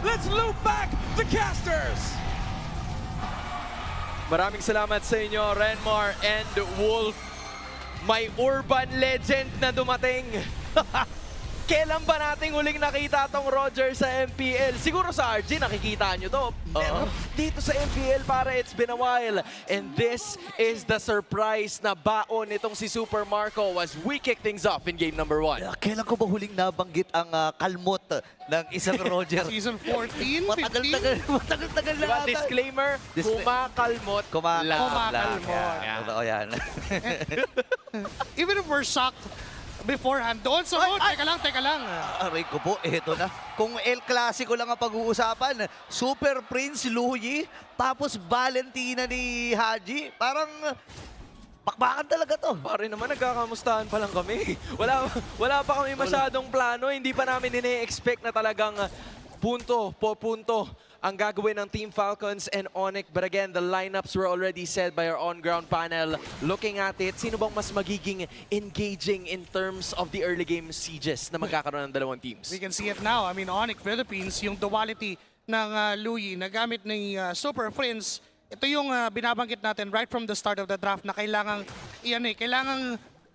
let's loop back the casters. Maraming salamat sa inyo, Renmar and Wolf. May urban legend na dumating. Kailan ba nating huling nakita tong Roger sa MPL? Siguro sa RG nakikita nyo to. Pero dito sa MPL para it's been a while. And this is the surprise na baon nitong si Super Marco as we kick things off in game number 1. Kailan ko ba huling nabanggit ang kalmot ng isang Roger? Season 14, 15? Matagal na Diba? ata. Disclaimer, kumakalmot lang. Kumakalmot. Yan. Totoo yan. Even if we're shocked beforehand, doon sa road, teka lang. Aray ko po, eto na. Kung El Clasico lang ang pag-uusapan, Super Prince Louie, tapos Valentina ni Haji, parang bakbakan talaga to. Pare naman, nagkakamustahan pa lang kami. Wala pa kami masyadong plano. Hindi pa namin ine-expect na talagang punto po punto ang gagawin ng Team Falcons and Onyx. But again, the lineups were already set by our on-ground panel. Looking at it, sino bang mas magiging engaging in terms of the early game sieges na magkakaroon ng dalawang teams? We can see it now. I mean, Onyx Philippines, yung duality ng Louie na gamit ni Super Prince, ito yung binabanggit natin right from the start of the draft na kailangang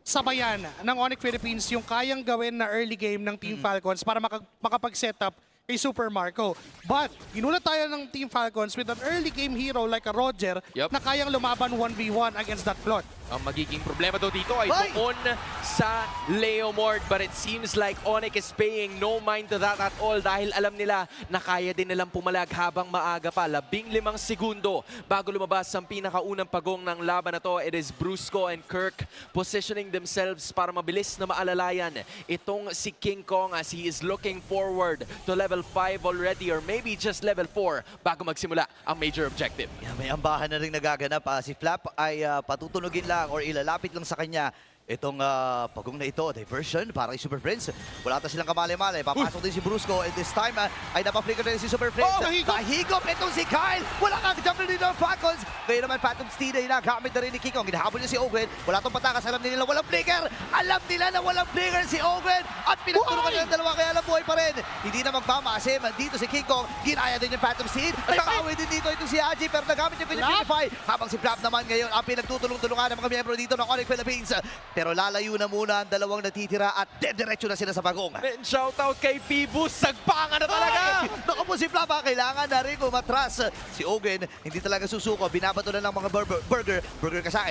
sabayan ng Onyx Philippines yung kayang gawin na early game ng Team Falcons para makapag-set up kay Super Marco. But, ginulat tayo ng Team Falcons with an early game hero like a Roger na kayang lumaban 1v1 against that plot. Ang magiging problema daw dito ay Hoy! doon sa Leomord. But it seems like Onyx is paying no mind to that at all dahil alam nila na kaya din nilang pumalag habang maaga pa. 15 segundo bago lumabas ang pinakaunang pagong ng laban na to. It is Brusco and Kirk positioning themselves para mabilis na maalalayan itong si King Kong as he is looking forward to level 5 already or maybe just level 4 bago magsimula ang major objective. Yeah, may ambahan na rin nagaganap. Si Flap ay patutunugin lang or ilalapit lang sa kanya itong pagong na ito, diversion para kay Super Prince. Wala ata silang kamali-mali. Papasok din si Brusco and this time ay napaflicker din si Super Prince. Nahigop itong si Kyle. Wala kang jump na dito ng Falcons. Ngayon naman Phantom Steed ay nagamit na rin ni Kikong. Ginahabol niya si Owen. Wala tong patakas. Alam nila walang flicker. Alam nila na walang flicker si Owen. At pinagtulungan nila ng dalawa kaya alam buhay pa rin. Hindi na magmamasim. Dito si Kikong. Ginaya din yung Phantom Steed. Nag-away din dito itong si Haji pero nagamit yung Purify. Habang si Flap naman ngayon ang pinagtutulong-tulungan ng mga miyembro dito ng Onyx Philippines. Pero lalayo na muna ang dalawang natitira at diretso na sila sa bagong. And shoutout kay Pibus, sagpangan na talaga! Naku po si Flapa, kailangan na rin umatras. Si Ogen, hindi talaga susuko. Binabato na lang mga burger ka sa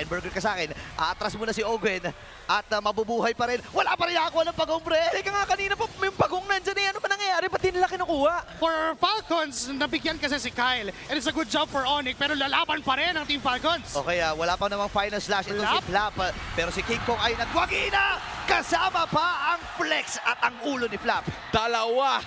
akin. Atras muna si Ogen at mabubuhay pa rin. Wala pa rin ako ng pagong, pre. Teka nga, kanina pa may pagong nandyan eh. Ano ba nangyayari? Ba't di nila kinukuha? For Falcons, nabigyan kasi si Kyle. And it's a good job for Onyx, pero lalaban pa rin ang Team Falcons. Okay, wala pa namang final slash ito si Flap. Pero si King Kong ay nagwagi na! Kasama pa ang flex at ang ulo ni Flap. Dalawa!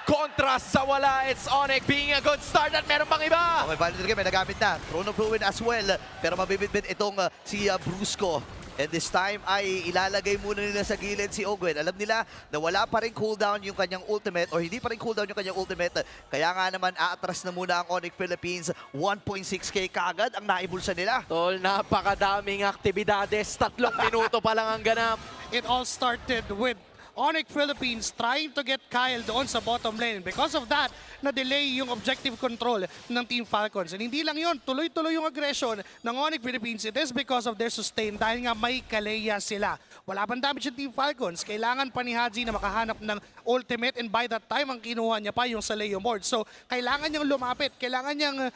Kontra sa wala, it's Onyx being a good start at meron pang iba! Okay, Valentine may nagamit na. Chrono Fluid as well. Pero mabibitbit itong si Brusco. And this time ay ilalagay muna nila sa gilid si Ogwen. Alam nila na wala pa rin cooldown yung kanyang ultimate or hindi pa rin cooldown yung kanyang ultimate. Kaya nga naman aatras na muna ang Onyx Philippines. 1.6k kagad ang naibulsa nila. Tol, napakadaming aktibidades. 3 minuto pa lang ang ganap. It all started with Onyx Philippines trying to get Kyle doon sa bottom lane. Because of that, na-delay yung objective control ng Team Falcons. And hindi lang yun, tuloy-tuloy yung aggression ng Onyx Philippines. It is because of their sustain dahil nga may Kaleya sila. Wala pang damage yung Team Falcons. Kailangan pa ni Haji na makahanap ng ultimate and by that time, ang kinuha niya pa yung sa Leomord. So, kailangan niyang lumapit. Kailangan niyang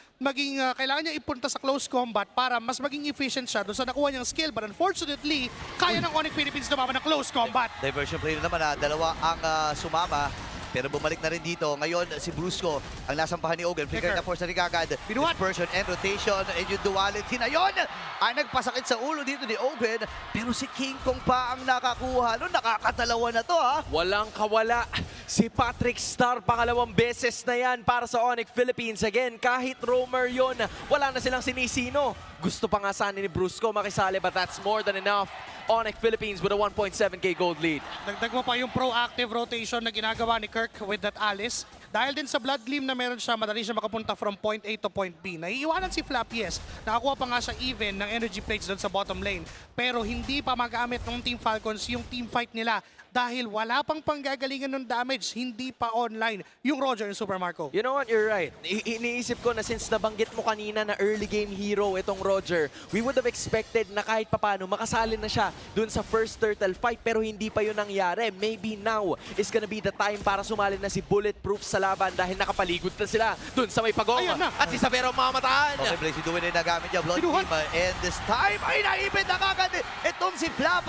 ipunta sa close combat para mas maging efficient siya doon sa nakuha niyang skill. But unfortunately, kaya ng Onyx Philippines lumaban ng close combat. Diversion play na naman dalawa ang sumama. Pero bumalik na rin dito. Ngayon, si Brusco ang nasampahan ni Ogen. Flicker na force na rin kagad. Dispersion and rotation. And yung duality na yun ay nagpasakit sa ulo dito ni Ogen. Pero si King Kong pa ang nakakuha. No, nakakatalawa na to, ha? Walang kawala. Si Patrick Star, pangalawang beses na yan para sa Onyx Philippines. Again, kahit roamer yun, wala na silang sinisino. Gusto pa nga sana ni Brusco makisali, but that's more than enough. Onyx Philippines with a 1.7k gold lead. Dagdag mo pa yung proactive rotation na ginagawa ni Kirk with that Alice. Dahil din sa Blood Gleam na meron siya, madali siya makapunta from point A to point B. Naiiwanan si Flap, yes. Nakakuha pa nga siya even ng energy plates doon sa bottom lane. Pero hindi pa magamit ng Team Falcons yung team fight nila dahil wala pang panggagalingan ng damage, hindi pa online yung Roger and Super Marco. You know what, you're right. Iniisip ko na since nabanggit mo kanina na early game hero itong Roger, we would have expected na kahit papano makasali na siya dun sa first turtle fight pero hindi pa yun nangyari. Maybe now is gonna be the time para sumali na si Bulletproof sa laban dahil nakapaligod na sila dun sa may pagong. Ayan na. At si Sabero mamataan. Okay, Blaze, doon na nagamit niya. Blood Sinuhan. Team. And this time, ay naipit na kagad. Itong si Flap.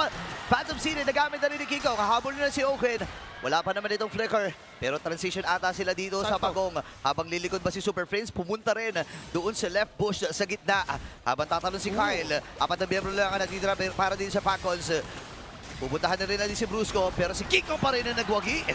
Phantom Cine, nagamit na rin ni Kiko. Kahabol na si Owen. Wala pa naman itong flicker. Pero transition ata sila dito sa Sakto. pagong. Habang lilikod ba si Super Friends, pumunta rin doon sa left bush sa gitna. Habang tatalon si Kyle. Apat na miyembro lang ang natitira para din sa Falcons. Pupuntahan na rin natin si Brusco. Pero si Kiko pa rin ang nagwagi.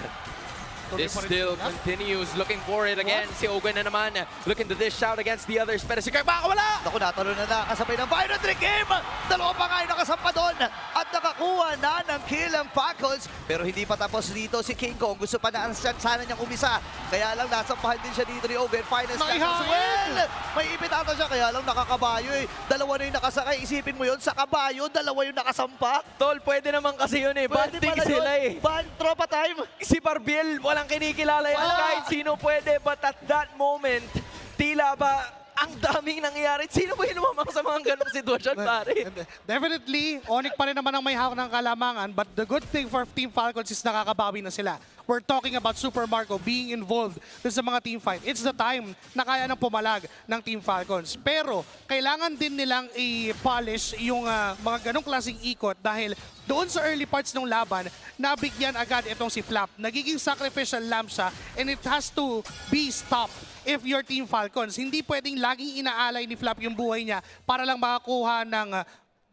Tuloy This pa rin still sila. continues, looking for it again. Si Owen na naman, looking to dish out against the others. Pero si Kirk baka wala! Naku, natalo na nakasabay ng Violent Game. Dalawa pa nga yung nakasampa doon. At nakakuha na ng kill ang Falcons. Pero hindi pa tapos dito si King Kong. Gusto pa na sana niyang umisa. Kaya lang nasampahan din siya dito ni Owen. Final stack as well. May ipit ata siya. Kaya lang nakakabayo eh. Dalawa na yung nakasakay. Isipin mo yun, sa kabayo, dalawa yung nakasampa. Tol, pwede naman kasi yun eh. Pwede Banting pala sila yun. eh. Ban, tropa time. Si Barbiel, walang kinikilala yan. Wala. Kahit sino pwede. But at that moment, tila ba ang daming nangyayari. Sino ba yung lumamang sa mga ganong sitwasyon, pare? Definitely, Onyx pa rin naman ang may hawak ng kalamangan, but the good thing for Team Falcons is nakakabawi na sila. We're talking about Super Marco being involved dun sa mga team fight. It's the time na kaya nang pumalag ng Team Falcons. Pero kailangan din nilang i-polish yung mga ganong klaseng ikot dahil doon sa early parts ng laban, nabigyan agad itong si Flap. Nagiging sacrificial lamb siya and it has to be stopped if your Team Falcons. Hindi pwedeng laging inaalay ni Flap yung buhay niya para lang makakuha ng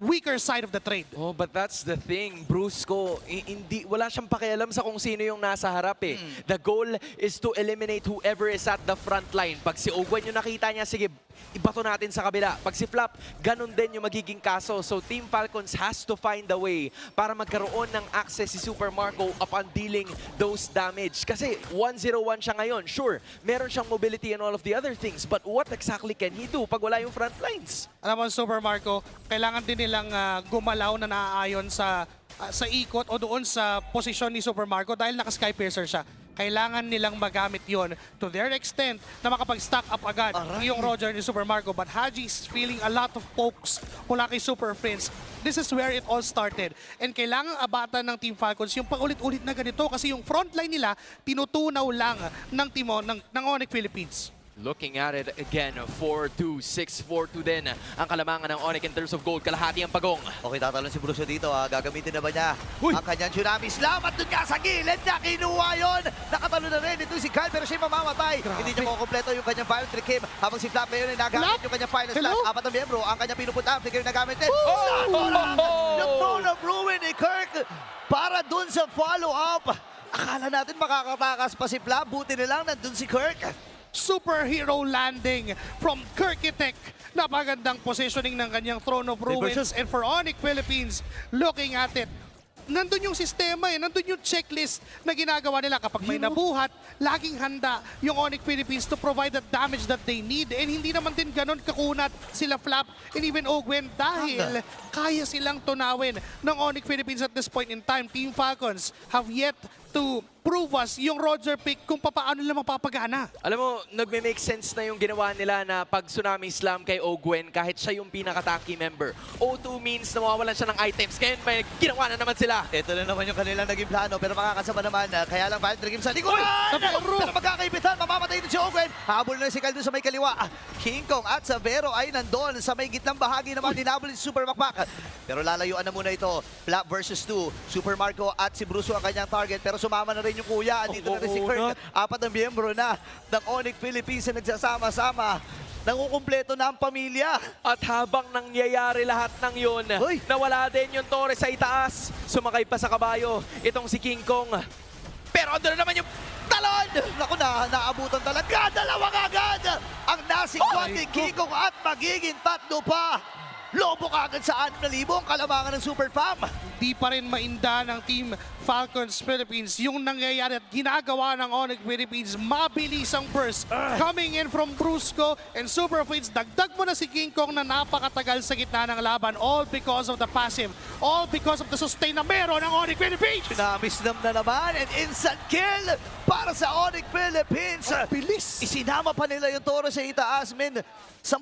weaker side of the trade. Oh, but that's the thing, Brusco. Hindi, wala siyang pakialam sa kung sino yung nasa harap eh. The goal is to eliminate whoever is at the front line. Pag si Owen yung nakita niya, sige, ibato natin sa kabila. Pag si Flap, ganun din yung magiging kaso. So Team Falcons has to find a way para magkaroon ng access si Super Marco upon dealing those damage. Kasi 1-0-1 siya ngayon. Sure, meron siyang mobility and all of the other things. But what exactly can he do pag wala yung front lines? Alam mo, Super Marco, kailangan din nilang gumalaw na naaayon sa ikot o doon sa posisyon ni Super Marco dahil naka-Sky Piercer siya. Kailangan nilang magamit yon to their extent na makapag-stack up agad yung Roger ni Super Marco. But Haji is feeling a lot of pokes mula kay Super Friends. This is where it all started. And kailangan abatan ng Team Falcons yung paulit-ulit na ganito kasi yung frontline nila tinutunaw lang ng ng Onyx Philippines. Looking at it again, 4-2, 6-4-2 din ang kalamangan ng Onyx in terms of gold. Kalahati ang pagong. Okay, tatalon si Bruce dito. Gagamitin na ba niya Uy! ang kanyang tsunami slam? At doon ka sa gilid niya, kinuha yun. Nakatalo na rin ito si Kyle pero siya mamamatay. Grabe. Hindi niya makukompleto yung kanyang Violent Reclaim. Habang si Flap ngayon ay nagamit Flap? yung kanyang final Hello? slash. Apat na miyembro ang kanyang pinupunta. Flicker yung nagamit din. Oh! Yung Throne of Ruin ni Kirk para dun sa follow-up. Akala natin makakatakas pa si Flap. Buti na lang nandun si Kirk. Superhero landing from Kirkitek. Napagandang positioning ng kanyang Throne of Ruins. And for Onyx Philippines, looking at it, nandun yung sistema eh, nandun yung checklist na ginagawa nila kapag may nabuhat, laging handa yung Onyx Philippines to provide the damage that they need. And hindi naman din ganun kakunat sila Flap and even Ogwen dahil kaya silang tunawin ng Onyx Philippines at this point in time. Team Falcons have yet to prove us yung Roger pick kung paano nila mapapagana. Alam mo, nagme-make sense na yung ginawa nila na pag Tsunami Slam kay Ogwen kahit siya yung pinaka-tanky member. O2 means na mawawalan siya ng items. Kaya may ginawa na naman sila. Ito na naman yung kanilang naging plano pero makakasama naman. Kaya lang Violent Reclaim sa likuran. Sabero! Pero magkakaibitan, mamamatay din si Owen. Habol na si Kyle doon sa may kaliwa. King Kong at Sabero ay nandun sa may gitnang bahagi naman. Dinabol si Super Makmak. Pero lalayuan na muna ito. Flap versus 2. Super Marco at si Bruce ang kanyang target. Pero sumama na rin yung kuya. Dito na rin si Kirk. Apat na miyembro na ng Onyx Philippines na nagsasama-sama. Nangukumpleto na ang pamilya. At habang nangyayari lahat ng yun, Uy! nawala din yung Torres sa itaas. Sumakay pa sa kabayo itong si King Kong. Pero andun na naman yung talon! Naku na, naabutan talaga. Dalawang agad ang nasikwan ni King Kong at magiging tatlo pa. Lobo kagad sa 6,000 ang kalamangan ng Super Fam. Di pa rin mainda ng Team Falcons Philippines yung nangyayari at ginagawa ng Onyx Philippines. Mabilis ang burst coming in from Brusco and Super Fades. Dagdag mo na si King Kong na napakatagal sa gitna ng laban all because of the passive all because of the sustain na meron ng Onyx Philippines. Namisnam na naman and instant kill para sa Onyx Philippines. Bilis. Isinama pa nila yung toro sa itaas, men. 10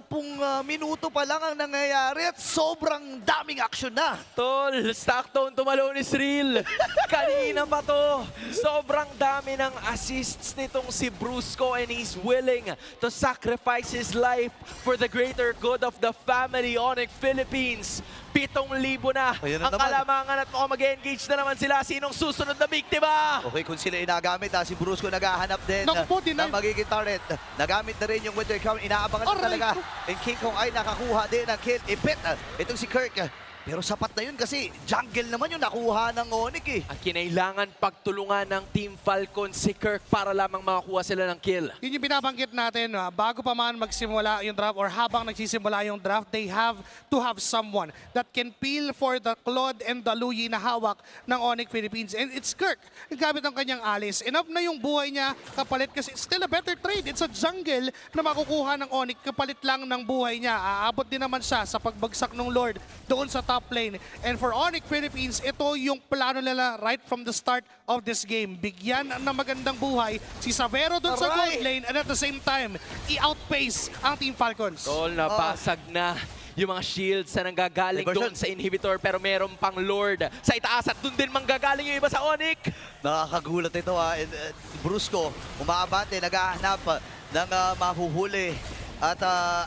minuto pa lang ang nangyayari at sobrang daming action na. Tol, Stockton tumalo ni Sril. Kanina pa to. Sobrang dami ng assists nitong si Brusco and he's willing to sacrifice his life for the greater good of the family Onyx Philippines. 7,000 na Ayan na ang naman. kalamangan at mukhang mag-engage na naman sila. Sinong susunod na biktima? Okay, kung sila inagamit, si Brusco naghahanap din Naku po, ng magiging turret. Nagamit na rin yung Winter Crown. Inaabangan na Aray talaga. And King Kong ay nakakuha din ng kill. Ipit itong si Kirk. Pero sapat na yun kasi jungle naman yung nakuha ng Onyx eh. Ang kinailangan pagtulungan ng Team Falcon si Kirk para lamang makakuha sila ng kill. Yun yung binabanggit natin, bago pa man magsimula yung draft or habang nagsisimula yung draft, they have to have someone that can peel for the Claude and the Luyi na hawak ng Onyx Philippines. And it's Kirk. Gamit ang kanyang alis. Enough na yung buhay niya kapalit kasi it's still a better trade. It's a jungle na makukuha ng Onyx kapalit lang ng buhay niya. Aabot din naman siya sa pagbagsak ng Lord doon sa top lane. And for Onyx Philippines, ito yung plano nila right from the start of this game. Bigyan ng magandang buhay si Savero doon sa Aray! gold lane and at the same time, i-outpace ang Team Falcons. Tol, nabasag na yung mga shields na nanggagaling Diversion. doon sa inhibitor pero meron pang Lord sa itaas at doon din manggagaling yung iba sa Onyx. Nakakagulat ito And Brusco, umaabante, naghahanap ng mahuhuli. At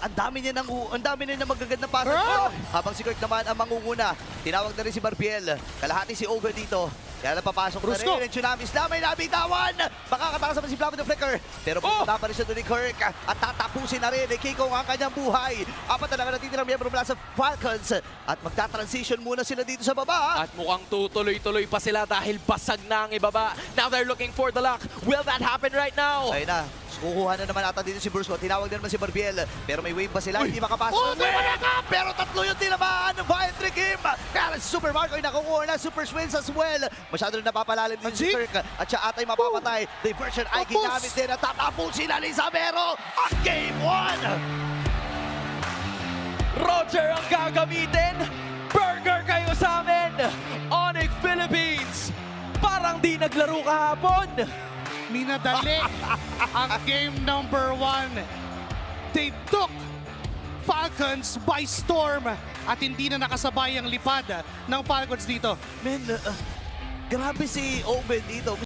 ang dami niya magagandang pasok. Ah! Habang si Kirk naman ang mangunguna. Tinawag na rin si Barbiel. Kalahati si Over dito. Kaya napapasok Brusco. na rin. Tsunami Slam ay nabitawan. Makakatakas naman si Flavio the Flicker. Pero pupunta pa rin siya doon ni Kirk. At tatapusin na rin ni Kiko ang kanyang buhay. Apat na lang natitirang miyembro mula sa Falcons. At magta-transition muna sila dito sa baba. At mukhang tutuloy-tuloy pa sila dahil basag na ang ibaba. Now they're looking for the lock. Will that happen right now? Ayun na. Kukuha na naman ata dito si Brusco. Tinawag na naman si Barbiel. Pero may wave pa sila. Hindi makapasok. Oh, Pero tatlo yung tinamaan. Violent Game. Kaya si Super Marco ay nakukuha na. Super Swings as well. Masyado na napapalalim din si Anjik. Kirk. At siya atay mapapatay. Diversion ay Tapos. ginamit din. At tatapos sila ni Savero. Ang Game 1. Roger ang gagamitin. Burger kayo sa amin. Onyx Philippines. Parang di naglaro kahapon. Minadali ang game number 1. They took Falcons by storm at hindi na nakasabay ang lipad ng Falcons dito. Men, grabe si Oben dito.